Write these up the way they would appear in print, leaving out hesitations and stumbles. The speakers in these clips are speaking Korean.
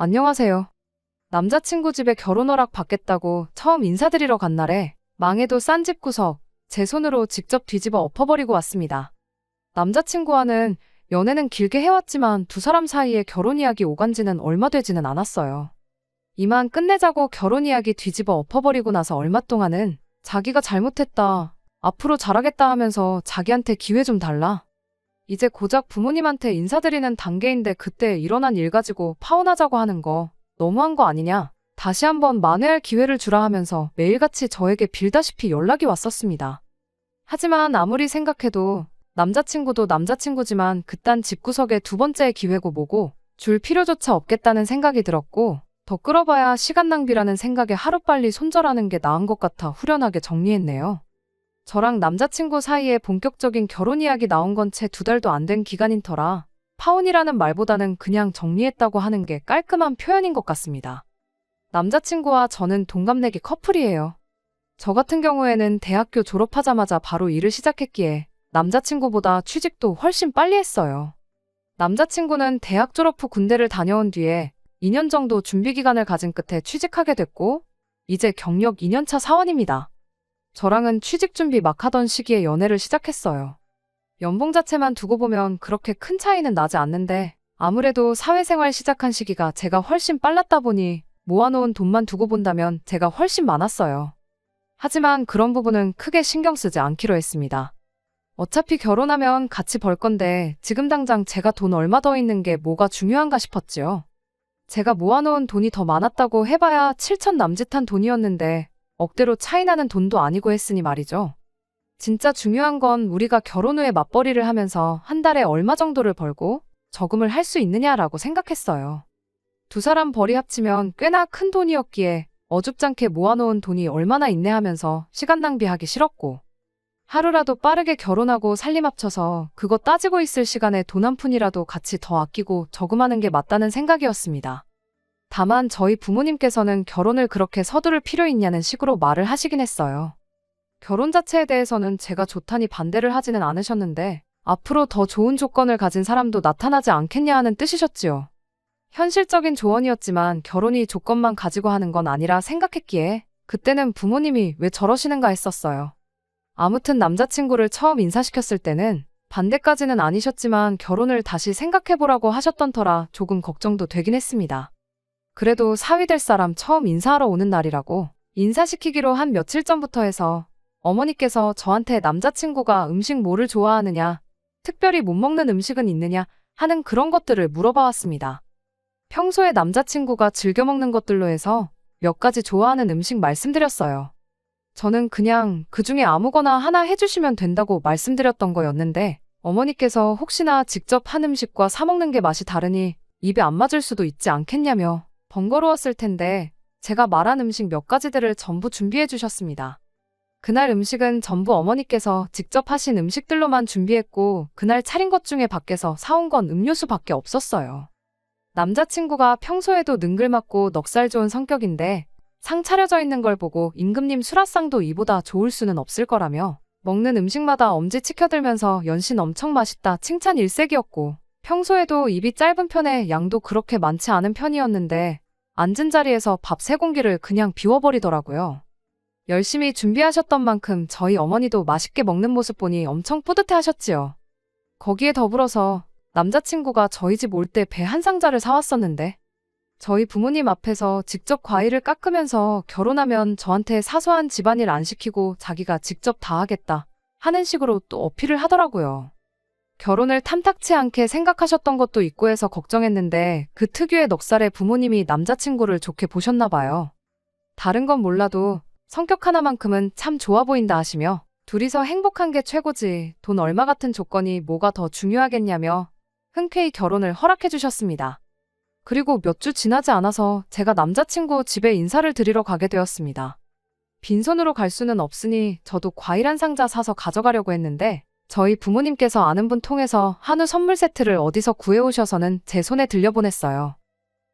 안녕하세요. 남자친구 집에 결혼 허락 받겠다고 처음 인사드리러 간 날에 망해도 싼 집 구석 제 손으로 직접 뒤집어 엎어버리고 왔습니다. 남자친구와는 연애는 길게 해왔지만 두 사람 사이에 결혼 이야기 오간 지는 얼마 되지는 않았어요. 이만 끝내자고 결혼 이야기 뒤집어 엎어버리고 나서 얼마 동안은 자기가 잘못했다, 앞으로 잘하겠다 하면서 자기한테 기회 좀 달라. 이제 고작 부모님한테 인사드리는 단계인데 그때 일어난 일 가지고 파혼하자고 하는 거 너무한 거 아니냐? 다시 한번 만회할 기회를 주라 하면서 매일같이 저에게 빌다시피 연락이 왔었습니다. 하지만 아무리 생각해도 남자친구도 남자친구지만 그딴 집구석의 두 번째의 기회고 뭐고 줄 필요조차 없겠다는 생각이 들었고 더 끌어봐야 시간 낭비라는 생각에 하루빨리 손절하는 게 나은 것 같아 후련하게 정리했네요. 저랑 남자친구 사이에 본격적인 결혼 이야기 나온 건 채 2달도 안 된 기간인 터라 파혼이라는 말보다는 그냥 정리했다고 하는 게 깔끔한 표현인 것 같습니다. 남자친구와 저는 동갑내기 커플이에요. 저 같은 경우에는 대학교 졸업하자마자 바로 일을 시작했기에 남자친구보다 취직도 훨씬 빨리 했어요. 남자친구는 대학 졸업 후 군대를 다녀온 뒤에 2년 정도 준비 기간을 가진 끝에 취직하게 됐고 이제 경력 2년차 사원입니다. 저랑은 취직 준비 막 하던 시기에 연애를 시작했어요. 연봉 자체만 두고 보면 그렇게 큰 차이는 나지 않는데 아무래도 사회생활 시작한 시기가 제가 훨씬 빨랐다 보니 모아놓은 돈만 두고 본다면 제가 훨씬 많았어요. 하지만 그런 부분은 크게 신경 쓰지 않기로 했습니다. 어차피 결혼하면 같이 벌 건데 지금 당장 제가 돈 얼마 더 있는 게 뭐가 중요한가 싶었지요. 제가 모아놓은 돈이 더 많았다고 해봐야 7천 남짓한 돈이었는데 억대로 차이나는 돈도 아니고 했으니 말이죠. 진짜 중요한 건 우리가 결혼 후에 맞벌이를 하면서 한 달에 얼마 정도를 벌고 저금을 할 수 있느냐라고 생각했어요. 두 사람 벌이 합치면 꽤나 큰 돈이었기에 어줍잖게 모아놓은 돈이 얼마나 있네 하면서 시간 낭비하기 싫었고 하루라도 빠르게 결혼하고 살림 합쳐서 그거 따지고 있을 시간에 돈 한 푼이라도 같이 더 아끼고 저금하는 게 맞다는 생각이었습니다. 다만 저희 부모님께서는 결혼을 그렇게 서두를 필요 있냐는 식으로 말을 하시긴 했어요. 결혼 자체에 대해서는 제가 좋다니 반대를 하지는 않으셨는데 앞으로 더 좋은 조건을 가진 사람도 나타나지 않겠냐 하는 뜻이셨지요. 현실적인 조언이었지만 결혼이 조건만 가지고 하는 건 아니라 생각했기에 그때는 부모님이 왜 저러시는가 했었어요. 아무튼 남자친구를 처음 인사시켰을 때는 반대까지는 아니셨지만 결혼을 다시 생각해보라고 하셨던 터라 조금 걱정도 되긴 했습니다. 그래도 사위 될 사람 처음 인사하러 오는 날이라고 인사시키기로 한 며칠 전부터 해서 어머니께서 저한테 남자친구가 음식 뭐를 좋아하느냐, 특별히 못 먹는 음식은 있느냐 하는 그런 것들을 물어봐 왔습니다. 평소에 남자친구가 즐겨 먹는 것들로 해서 몇 가지 좋아하는 음식 말씀드렸어요. 저는 그냥 그 중에 아무거나 하나 해주시면 된다고 말씀드렸던 거였는데 어머니께서 혹시나 직접 한 음식과 사 먹는 게 맛이 다르니 입에 안 맞을 수도 있지 않겠냐며 번거로웠을 텐데 제가 말한 음식 몇 가지들을 전부 준비해 주셨습니다. 그날 음식은 전부 어머니께서 직접 하신 음식들로만 준비했고 그날 차린 것 중에 밖에서 사온 건 음료수밖에 없었어요. 남자친구가 평소에도 능글맞고 넉살 좋은 성격인데 상 차려져 있는 걸 보고 임금님 수라상도 이보다 좋을 수는 없을 거라며 먹는 음식마다 엄지 치켜들면서 연신 엄청 맛있다 칭찬 일색이었고 평소에도 입이 짧은 편에 양도 그렇게 많지 않은 편이었는데 앉은 자리에서 밥 3공기를 그냥 비워버리더라고요. 열심히 준비하셨던 만큼 저희 어머니도 맛있게 먹는 모습 보니 엄청 뿌듯해 하셨지요. 거기에 더불어서 남자친구가 저희 집 올 때 배 한 상자를 사왔었는데 저희 부모님 앞에서 직접 과일을 깎으면서 결혼하면 저한테 사소한 집안일 안 시키고 자기가 직접 다 하겠다 하는 식으로 또 어필을 하더라고요. 결혼을 탐탁치 않게 생각하셨던 것도 있고 해서 걱정했는데 그 특유의 넉살에 부모님이 남자친구를 좋게 보셨나 봐요. 다른 건 몰라도 성격 하나만큼은 참 좋아 보인다 하시며 둘이서 행복한 게 최고지 돈 얼마 같은 조건이 뭐가 더 중요하겠냐며 흔쾌히 결혼을 허락해 주셨습니다. 그리고 몇 주 지나지 않아서 제가 남자친구 집에 인사를 드리러 가게 되었습니다. 빈손으로 갈 수는 없으니 저도 과일 한 상자 사서 가져가려고 했는데 저희 부모님께서 아는 분 통해서 한우 선물 세트를 어디서 구해오셔서는 제 손에 들려보냈어요.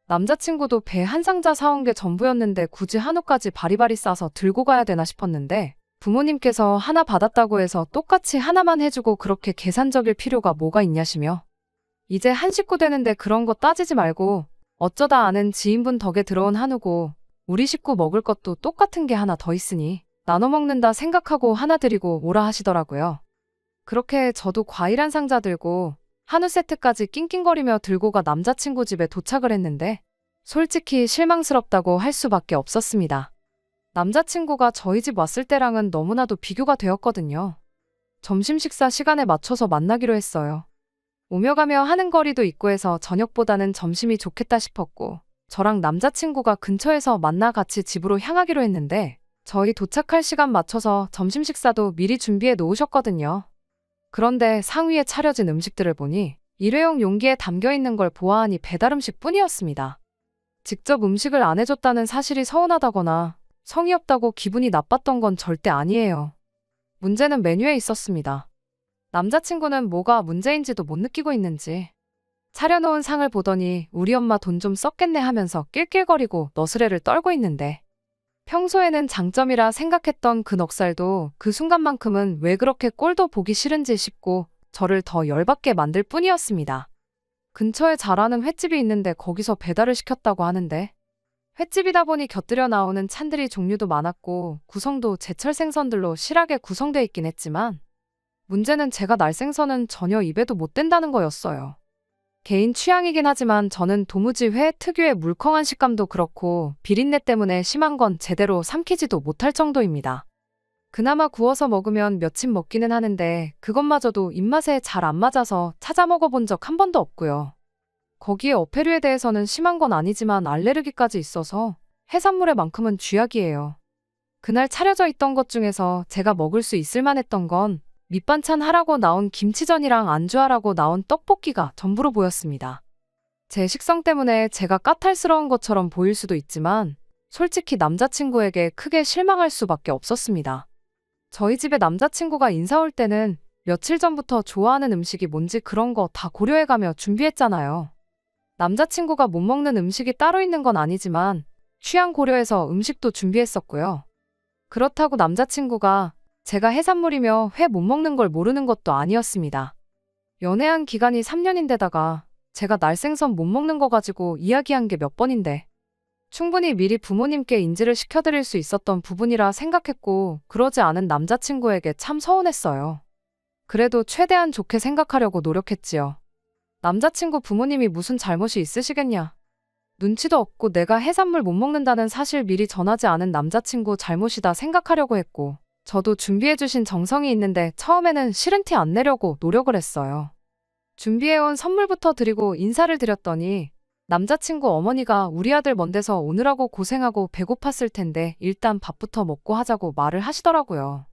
남자친구도 배 한 상자 사온 게 전부였는데 굳이 한우까지 바리바리 싸서 들고 가야 되나 싶었는데 부모님께서 하나 받았다고 해서 똑같이 하나만 해주고 그렇게 계산적일 필요가 뭐가 있냐시며 이제 한 식구 되는데 그런 거 따지지 말고 어쩌다 아는 지인분 덕에 들어온 한우고 우리 식구 먹을 것도 똑같은 게 하나 더 있으니 나눠 먹는다 생각하고 하나 드리고 오라 하시더라고요. 그렇게 저도 과일 한 상자 들고 한우 세트까지 낑낑거리며 들고 가 남자친구 집에 도착을 했는데 솔직히 실망스럽다고 할 수밖에 없었습니다. 남자친구가 저희 집 왔을 때랑은 너무나도 비교가 되었거든요. 점심 식사 시간에 맞춰서 만나기로 했어요. 오며 가며 하는 거리도 있고 해서 저녁보다는 점심이 좋겠다 싶었고 저랑 남자친구가 근처에서 만나 같이 집으로 향하기로 했는데 저희 도착할 시간 맞춰서 점심 식사도 미리 준비해 놓으셨거든요. 그런데 상위에 차려진 음식들을 보니 일회용 용기에 담겨 있는 걸 보아하니 배달 음식 뿐이었습니다. 직접 음식을 안 해줬다는 사실이 서운하다거나 성의 없다고 기분이 나빴던 건 절대 아니에요. 문제는 메뉴에 있었습니다. 남자친구는 뭐가 문제인지도 못 느끼고 있는지 차려놓은 상을 보더니 우리 엄마 돈 좀 썼겠네 하면서 낄낄거리고 너스레를 떨고 있는데 평소에는 장점이라 생각했던 그 넉살도 그 순간만큼은 왜 그렇게 꼴도 보기 싫은지 싶고 저를 더 열받게 만들 뿐이었습니다. 근처에 잘 아는 횟집이 있는데 거기서 배달을 시켰다고 하는데 횟집이다 보니 곁들여 나오는 찬들이 종류도 많았고 구성도 제철 생선들로 실하게 구성되어 있긴 했지만 문제는 제가 날생선은 전혀 입에도 못 댄다는 거였어요. 개인 취향이긴 하지만 저는 도무지 회 특유의 물컹한 식감도 그렇고 비린내 때문에 심한 건 제대로 삼키지도 못할 정도입니다. 그나마 구워서 먹으면 며칠 먹기는 하는데 그것마저도 입맛에 잘 안 맞아서 찾아 먹어본 적 한 번도 없고요. 거기에 어패류에 대해서는 심한 건 아니지만 알레르기까지 있어서 해산물에만큼은 쥐약이에요. 그날 차려져 있던 것 중에서 제가 먹을 수 있을 만했던 건 밑반찬 하라고 나온 김치전이랑 안주하라고 나온 떡볶이가 전부로 보였습니다. 제 식성 때문에 제가 까탈스러운 것처럼 보일 수도 있지만 솔직히 남자친구에게 크게 실망할 수밖에 없었습니다. 저희 집에 남자친구가 인사 올 때는 며칠 전부터 좋아하는 음식이 뭔지 그런 거 다 고려해가며 준비했잖아요. 남자친구가 못 먹는 음식이 따로 있는 건 아니지만 취향 고려해서 음식도 준비했었고요. 그렇다고 남자친구가 제가 해산물이며 회 못 먹는 걸 모르는 것도 아니었습니다. 연애한 기간이 3년인데다가 제가 날생선 못 먹는 거 가지고 이야기한 게 몇 번인데 충분히 미리 부모님께 인지를 시켜드릴 수 있었던 부분이라 생각했고 그러지 않은 남자친구에게 참 서운했어요. 그래도 최대한 좋게 생각하려고 노력했지요. 남자친구 부모님이 무슨 잘못이 있으시겠냐. 눈치도 없고 내가 해산물 못 먹는다는 사실 미리 전하지 않은 남자친구 잘못이다 생각하려고 했고 저도 준비해주신 정성이 있는데 처음에는 싫은 티 안 내려고 노력을 했어요. 준비해온 선물부터 드리고 인사를 드렸더니 남자친구 어머니가 우리 아들 먼 데서 오느라고 고생하고 배고팠을 텐데 일단 밥부터 먹고 하자고 말을 하시더라고요.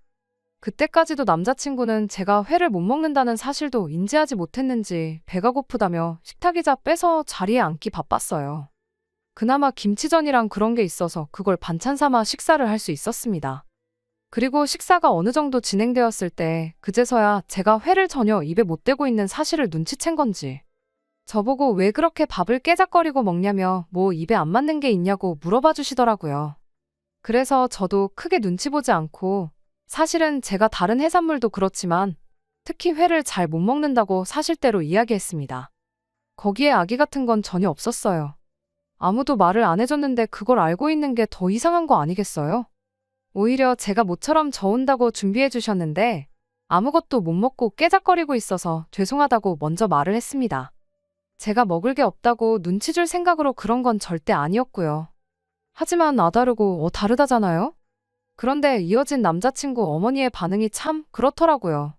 그때까지도 남자친구는 제가 회를 못 먹는다는 사실도 인지하지 못했는지 배가 고프다며 식탁의자 빼서 자리에 앉기 바빴어요. 그나마 김치전이랑 그런 게 있어서 그걸 반찬 삼아 식사를 할 수 있었습니다. 그리고 식사가 어느 정도 진행되었을 때 그제서야 제가 회를 전혀 입에 못 대고 있는 사실을 눈치챈 건지 저보고 왜 그렇게 밥을 깨작거리고 먹냐며 뭐 입에 안 맞는 게 있냐고 물어봐 주시더라고요. 그래서 저도 크게 눈치 보지 않고 사실은 제가 다른 해산물도 그렇지만 특히 회를 잘 못 먹는다고 사실대로 이야기했습니다. 거기에 악의 같은 건 전혀 없었어요. 아무도 말을 안 해줬는데 그걸 알고 있는 게 더 이상한 거 아니겠어요? 오히려 제가 모처럼 저 온다고 준비해 주셨는데 아무것도 못 먹고 깨작거리고 있어서 죄송하다고 먼저 말을 했습니다. 제가 먹을 게 없다고 눈치 줄 생각으로 그런 건 절대 아니었고요. 하지만 다르고 다르다잖아요? 그런데 이어진 남자친구 어머니의 반응이 참 그렇더라고요.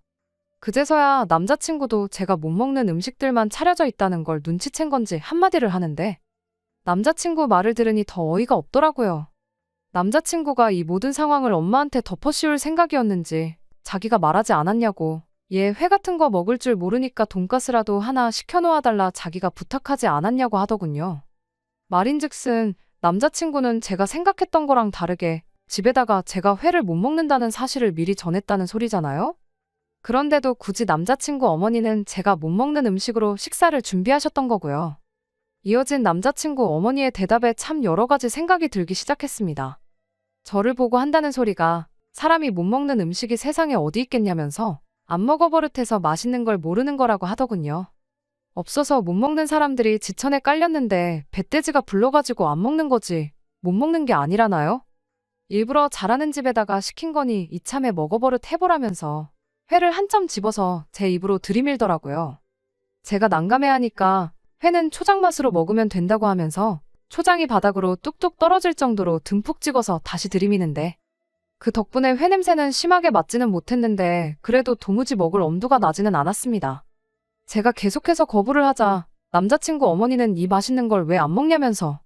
그제서야 남자친구도 제가 못 먹는 음식들만 차려져 있다는 걸 눈치챈 건지 한마디를 하는데 남자친구 말을 들으니 더 어이가 없더라고요. 남자친구가 이 모든 상황을 엄마한테 덮어씌울 생각이었는지 자기가 말하지 않았냐고 얘 회 같은 거 먹을 줄 모르니까 돈가스라도 하나 시켜놓아달라 자기가 부탁하지 않았냐고 하더군요. 말인즉슨 남자친구는 제가 생각했던 거랑 다르게 집에다가 제가 회를 못 먹는다는 사실을 미리 전했다는 소리잖아요? 그런데도 굳이 남자친구 어머니는 제가 못 먹는 음식으로 식사를 준비하셨던 거고요. 이어진 남자친구 어머니의 대답에 참 여러 가지 생각이 들기 시작했습니다. 저를 보고 한다는 소리가 사람이 못 먹는 음식이 세상에 어디 있겠냐면서 안 먹어버릇해서 맛있는 걸 모르는 거라고 하더군요. 없어서 못 먹는 사람들이 지천에 깔렸는데 뱃돼지가 불러가지고 안 먹는 거지. 못 먹는 게 아니라나요? 일부러 잘하는 집에다가 시킨 거니 이참에 먹어버릇 해보라면서 회를 한 점 집어서 제 입으로 들이밀더라고요. 제가 난감해하니까 회는 초장 맛으로 먹으면 된다고 하면서 초장이 바닥으로 뚝뚝 떨어질 정도로 듬뿍 찍어서 다시 들이미는데 그 덕분에 회 냄새는 심하게 맡지는 못했는데 그래도 도무지 먹을 엄두가 나지는 않았습니다. 제가 계속해서 거부를 하자 남자친구 어머니는 이 맛있는 걸 왜 안 먹냐면서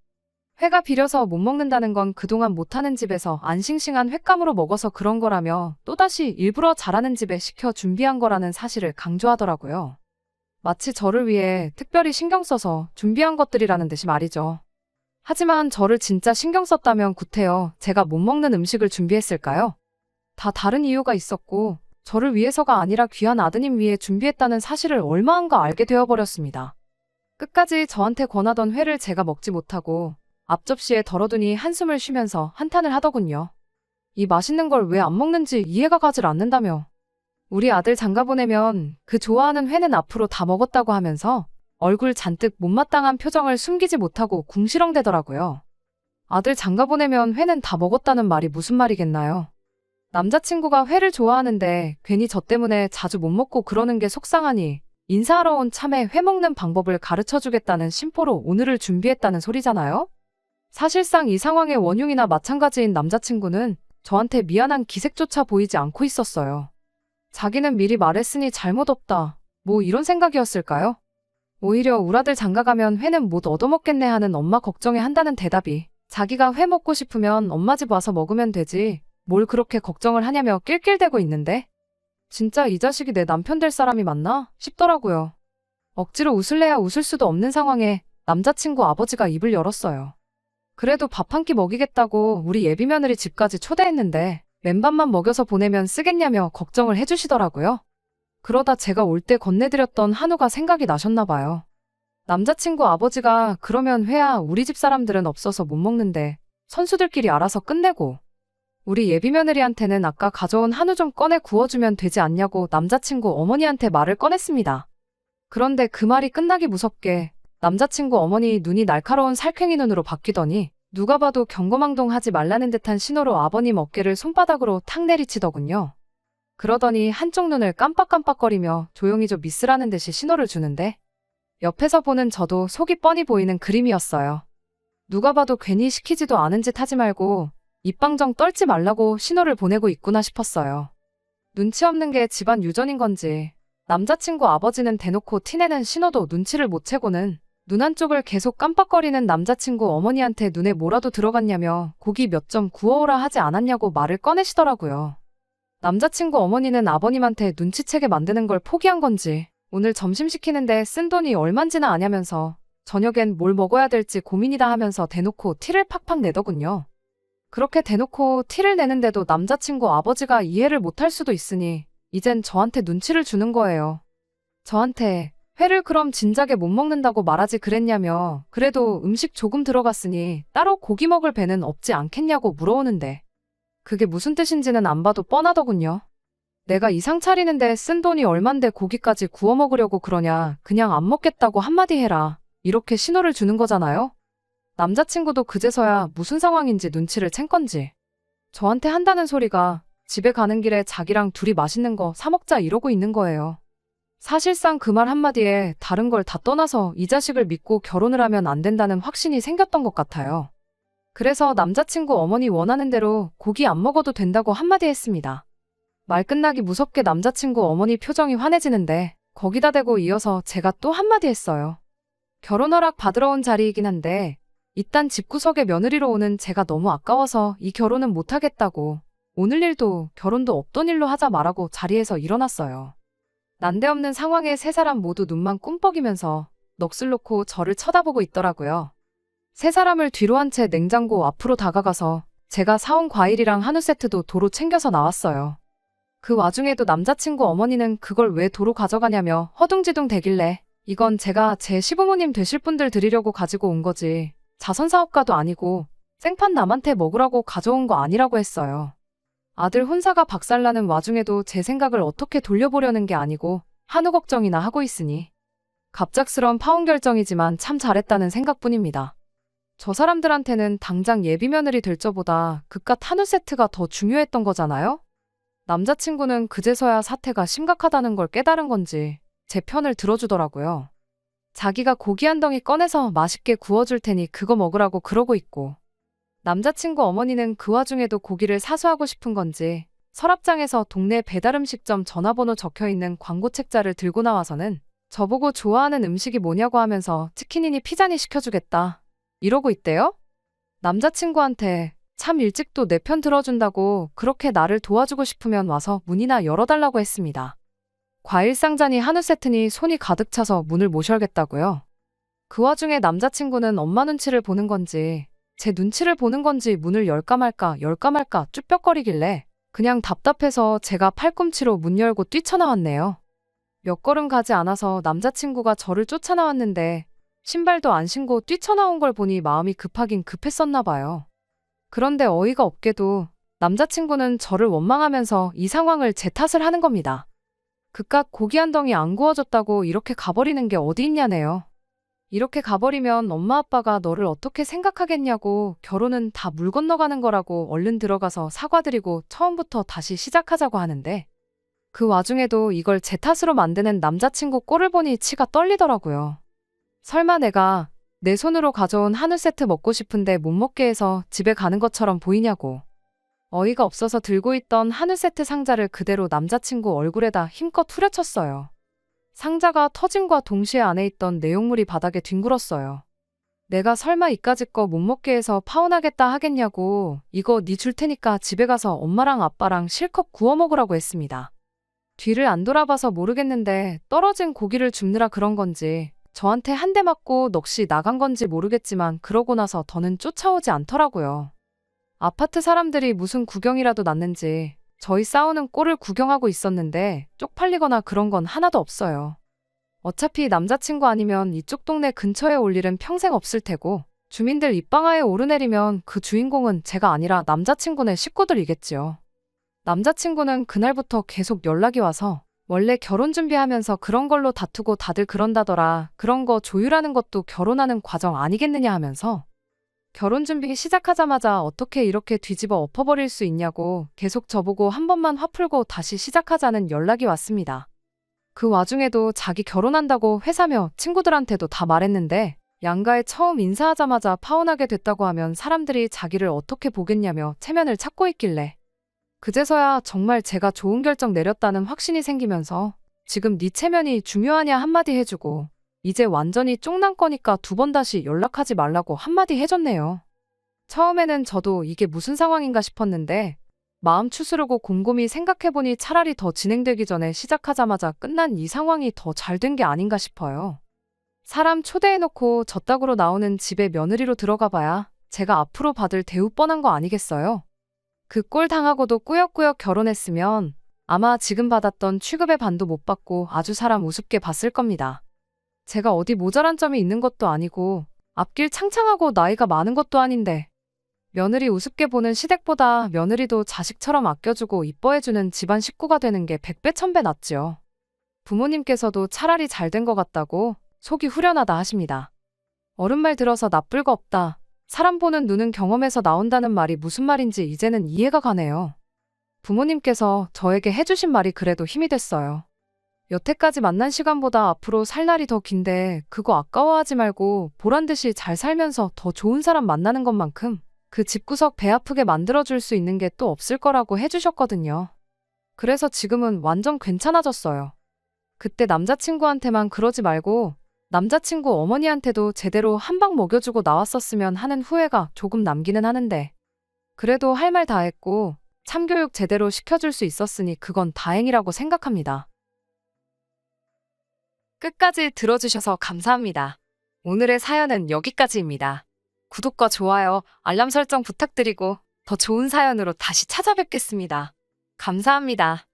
회가 비려서 못 먹는다는 건 그동안 못하는 집에서 안 싱싱한 횟감으로 먹어서 그런 거라며 또다시 일부러 잘하는 집에 시켜 준비한 거라는 사실을 강조하더라고요. 마치 저를 위해 특별히 신경 써서 준비한 것들이라는 듯이 말이죠. 하지만 저를 진짜 신경 썼다면 구태여 제가 못 먹는 음식을 준비했을까요? 다 다른 이유가 있었고 저를 위해서가 아니라 귀한 아드님 위해 준비했다는 사실을 얼마안가 알게 되어버렸습니다. 끝까지 저한테 권하던 회를 제가 먹지 못하고 앞접시에 덜어두니 한숨을 쉬면서 한탄을 하더군요. 이 맛있는 걸 왜 안 먹는지 이해가 가질 않는다며. 우리 아들 장가 보내면 그 좋아하는 회는 앞으로 다 먹었다고 하면서 얼굴 잔뜩 못마땅한 표정을 숨기지 못하고 궁시렁대더라고요. 아들 장가 보내면 회는 다 먹었다는 말이 무슨 말이겠나요? 남자친구가 회를 좋아하는데 괜히 저 때문에 자주 못 먹고 그러는 게 속상하니 인사하러 온 참에 회 먹는 방법을 가르쳐주겠다는 심보로 오늘을 준비했다는 소리잖아요? 사실상 이 상황의 원흉이나 마찬가지인 남자친구는 저한테 미안한 기색조차 보이지 않고 있었어요. 자기는 미리 말했으니 잘못 없다. 뭐 이런 생각이었을까요? 오히려 우라들 장가가면 회는 못 얻어먹겠네 하는 엄마 걱정에 한다는 대답이 자기가 회 먹고 싶으면 엄마 집 와서 먹으면 되지 뭘 그렇게 걱정을 하냐며 낄낄대고 있는데 진짜 이 자식이 내 남편 될 사람이 맞나 싶더라고요. 억지로 웃을래야 웃을 수도 없는 상황에 남자친구 아버지가 입을 열었어요. 그래도 밥 한 끼 먹이겠다고 우리 예비 며느리 집까지 초대했는데 맨밥만 먹여서 보내면 쓰겠냐며 걱정을 해주시더라고요. 그러다 제가 올 때 건네드렸던 한우가 생각이 나셨나 봐요. 남자친구 아버지가 그러면 회야 우리 집 사람들은 없어서 못 먹는데 선수들끼리 알아서 끝내고 우리 예비 며느리한테는 아까 가져온 한우 좀 꺼내 구워주면 되지 않냐고 남자친구 어머니한테 말을 꺼냈습니다. 그런데 그 말이 끝나기 무섭게 남자친구 어머니 눈이 날카로운 살쾡이 눈으로 바뀌더니 누가 봐도 경거망동하지 말라는 듯한 신호로 아버님 어깨를 손바닥으로 탁 내리치더군요. 그러더니 한쪽 눈을 깜빡깜빡거리며 조용히 좀 미스라는 듯이 신호를 주는데 옆에서 보는 저도 속이 뻔히 보이는 그림이었어요. 누가 봐도 괜히 시키지도 않은 짓 하지 말고 입방정 떨지 말라고 신호를 보내고 있구나 싶었어요. 눈치 없는 게 집안 유전인 건지 남자친구 아버지는 대놓고 티내는 신호도 눈치를 못 채고는 눈 한쪽을 계속 깜빡거리는 남자친구 어머니한테 눈에 뭐라도 들어갔냐며 고기 몇 점 구워오라 하지 않았냐고 말을 꺼내시더라고요. 남자친구 어머니는 아버님한테 눈치채게 만드는 걸 포기한 건지 오늘 점심 시키는데 쓴 돈이 얼만지나 아냐면서 저녁엔 뭘 먹어야 될지 고민이다 하면서 대놓고 티를 팍팍 내더군요. 그렇게 대놓고 티를 내는데도 남자친구 아버지가 이해를 못할 수도 있으니 이젠 저한테 눈치를 주는 거예요. 저한테 회를 그럼 진작에 못 먹는다고 말하지 그랬냐며 그래도 음식 조금 들어갔으니 따로 고기 먹을 배는 없지 않겠냐고 물어오는데 그게 무슨 뜻인지는 안 봐도 뻔하더군요. 내가 이상 차리는데 쓴 돈이 얼만데 고기까지 구워 먹으려고 그러냐 그냥 안 먹겠다고 한마디 해라 이렇게 신호를 주는 거잖아요. 남자친구도 그제서야 무슨 상황인지 눈치를 챈 건지 저한테 한다는 소리가 집에 가는 길에 자기랑 둘이 맛있는 거 사 먹자 이러고 있는 거예요. 사실상 그 말 한마디에 다른 걸 다 떠나서 이 자식을 믿고 결혼을 하면 안 된다는 확신이 생겼던 것 같아요. 그래서 남자친구 어머니 원하는 대로 고기 안 먹어도 된다고 한마디 했습니다. 말 끝나기 무섭게 남자친구 어머니 표정이 환해지는데 거기다 대고 이어서 제가 또 한마디 했어요. 결혼 허락 받으러 온 자리이긴 한데 이딴 집구석에 며느리로 오는 제가 너무 아까워서 이 결혼은 못하겠다고 오늘 일도 결혼도 없던 일로 하자 말하고 자리에서 일어났어요. 난데없는 상황에 세 사람 모두 눈만 꿈뻑이면서 넋을 놓고 저를 쳐다보고 있더라고요. 세 사람을 뒤로 한 채 냉장고 앞으로 다가가서 제가 사온 과일이랑 한우 세트도 도로 챙겨서 나왔어요. 그 와중에도 남자친구 어머니는 그걸 왜 도로 가져가냐며 허둥지둥 대길래 이건 제가 제 시부모님 되실 분들 드리려고 가지고 온 거지 자선사업가도 아니고 생판 남한테 먹으라고 가져온 거 아니라고 했어요. 아들 혼사가 박살나는 와중에도 제 생각을 어떻게 돌려보려는 게 아니고 한우 걱정이나 하고 있으니 갑작스러운 파혼 결정이지만 참 잘했다는 생각뿐입니다. 저 사람들한테는 당장 예비 며느리 될 저보다 그깟 한우 세트가 더 중요했던 거잖아요? 남자친구는 그제서야 사태가 심각하다는 걸 깨달은 건지 제 편을 들어주더라고요. 자기가 고기 한 덩이 꺼내서 맛있게 구워줄 테니 그거 먹으라고 그러고 있고, 남자친구 어머니는 그 와중에도 고기를 사수하고 싶은 건지 서랍장에서 동네 배달음식점 전화번호 적혀있는 광고 책자를 들고 나와서는 저보고 좋아하는 음식이 뭐냐고 하면서 치킨이니 피자니 시켜주겠다 이러고 있대요? 남자친구한테 참 일찍도 내 편 들어준다고 그렇게 나를 도와주고 싶으면 와서 문이나 열어달라고 했습니다. 과일 상자니 한우 세트니 손이 가득 차서 문을 못 열겠다고요. 그 와중에 남자친구는 엄마 눈치를 보는 건지 제 눈치를 보는 건지 문을 열까 말까 쭈뼛거리길래 그냥 답답해서 제가 팔꿈치로 문 열고 뛰쳐나왔네요. 몇 걸음 가지 않아서 남자친구가 저를 쫓아나왔는데 신발도 안 신고 뛰쳐나온 걸 보니 마음이 급하긴 급했었나 봐요. 그런데 어이가 없게도 남자친구는 저를 원망하면서 이 상황을 제 탓을 하는 겁니다. 그깟 고기 한 덩이 안 구워줬다고 이렇게 가버리는 게 어디 있냐네요. 이렇게 가버리면 엄마 아빠가 너를 어떻게 생각하겠냐고, 결혼은 다 물 건너가는 거라고 얼른 들어가서 사과드리고 처음부터 다시 시작하자고 하는데, 그 와중에도 이걸 제 탓으로 만드는 남자친구 꼴을 보니 치가 떨리더라고요. 설마 내가 내 손으로 가져온 한우 세트 먹고 싶은데 못 먹게 해서 집에 가는 것처럼 보이냐고. 어이가 없어서 들고 있던 한우 세트 상자를 그대로 남자친구 얼굴에다 힘껏 후려쳤어요. 상자가 터짐과 동시에 안에 있던 내용물이 바닥에 뒹굴었어요. 내가 설마 이까짓 거 못 먹게 해서 파혼하겠다 하겠냐고, 이거 네 줄 테니까 집에 가서 엄마랑 아빠랑 실컷 구워 먹으라고 했습니다. 뒤를 안 돌아봐서 모르겠는데 떨어진 고기를 줍느라 그런 건지 저한테 한 대 맞고 넋이 나간 건지 모르겠지만 그러고 나서 더는 쫓아오지 않더라고요. 아파트 사람들이 무슨 구경이라도 났는지 저희 싸우는 꼴을 구경하고 있었는데 쪽팔리거나 그런 건 하나도 없어요. 어차피 남자친구 아니면 이쪽 동네 근처에 올 일은 평생 없을 테고, 주민들 입방아에 오르내리면 그 주인공은 제가 아니라 남자친구네 식구들이겠지요. 남자친구는 그날부터 계속 연락이 와서 원래 결혼 준비하면서 그런 걸로 다투고 다들 그런다더라. 그런 거 조율하는 것도 결혼하는 과정 아니겠느냐 하면서 결혼 준비 시작하자마자 어떻게 이렇게 뒤집어 엎어버릴 수 있냐고 계속 저보고 한 번만 화 풀고 다시 시작하자는 연락이 왔습니다. 그 와중에도 자기 결혼한다고 회사며 친구들한테도 다 말했는데 양가에 처음 인사하자마자 파혼하게 됐다고 하면 사람들이 자기를 어떻게 보겠냐며 체면을 찾고 있길래 그제서야 정말 제가 좋은 결정 내렸다는 확신이 생기면서 지금 네 체면이 중요하냐 한마디 해주고 이제 완전히 쫑난 거니까 두 번 다시 연락하지 말라고 한마디 해줬네요. 처음에는 저도 이게 무슨 상황인가 싶었는데 마음 추스르고 곰곰이 생각해보니 차라리 더 진행되기 전에 시작하자마자 끝난 이 상황이 더 잘 된 게 아닌가 싶어요. 사람 초대해놓고 저따구로 나오는 집에 며느리로 들어가봐야 제가 앞으로 받을 대우 뻔한 거 아니겠어요? 그 꼴 당하고도 꾸역꾸역 결혼했으면 아마 지금 받았던 취급의 반도 못 받고 아주 사람 우습게 봤을 겁니다. 제가 어디 모자란 점이 있는 것도 아니고 앞길 창창하고 나이가 많은 것도 아닌데 며느리 우습게 보는 시댁보다 며느리도 자식처럼 아껴주고 이뻐해주는 집안 식구가 되는 게 100배 1000배 낫지요. 부모님께서도 차라리 잘 된 것 같다고 속이 후련하다 하십니다. 어른말 들어서 나쁠 거 없다. 사람 보는 눈은 경험에서 나온다는 말이 무슨 말인지 이제는 이해가 가네요. 부모님께서 저에게 해주신 말이 그래도 힘이 됐어요. 여태까지 만난 시간보다 앞으로 살 날이 더 긴데 그거 아까워하지 말고 보란듯이 잘 살면서 더 좋은 사람 만나는 것만큼 그 집구석 배 아프게 만들어줄 수 있는 게 또 없을 거라고 해주셨거든요. 그래서 지금은 완전 괜찮아졌어요. 그때 남자친구한테만 그러지 말고 남자친구 어머니한테도 제대로 한 방 먹여주고 나왔었으면 하는 후회가 조금 남기는 하는데 그래도 할 말 다 했고 참교육 제대로 시켜줄 수 있었으니 그건 다행이라고 생각합니다. 끝까지 들어주셔서 감사합니다. 오늘의 사연은 여기까지입니다. 구독과 좋아요, 알람 설정 부탁드리고 더 좋은 사연으로 다시 찾아뵙겠습니다. 감사합니다.